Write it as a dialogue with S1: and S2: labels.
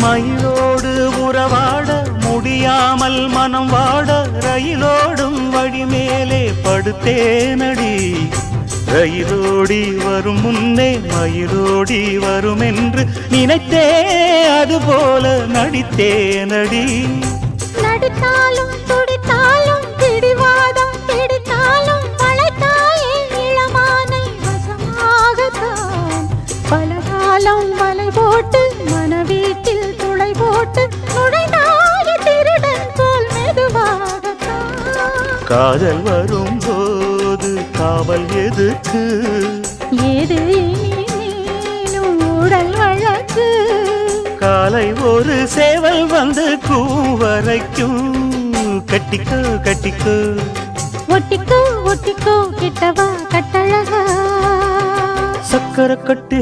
S1: மயிலோடு உறவாட முடியாமல் மனம் வாட ரயிலோடும் வழி மேலே படுத்தேனடி. ரயிலோடி வரும் முன்னே மயிலோடி வரும் என்று நினைத்தே அதுபோல நடித்தேனடி.
S2: நடித்தாலும் துடித்தாலும் பிடிவாதம் பிடித்தாலும் பழைத்தாயே இளமானை வசமாகத்தான். பலகாலம் வலை போட்டு மனவீட்டில் துளை போட்டு நுழைந்தாய திருடன் போல் மெதுவாகத்தான்.
S1: காதல் வரும்போது காவல் எதுக்கு?
S2: ஏது நீனும் உடல் வழக்கு.
S1: காலை ஒரு சேவல் வந்து கூவரைக்கும். கட்டிக்கோ கட்டிக்கோ
S2: ஒட்டிக்கோ ஒட்டிக்கோ கிட்டவா கட்டழகா.
S1: சக்கரை கட்டி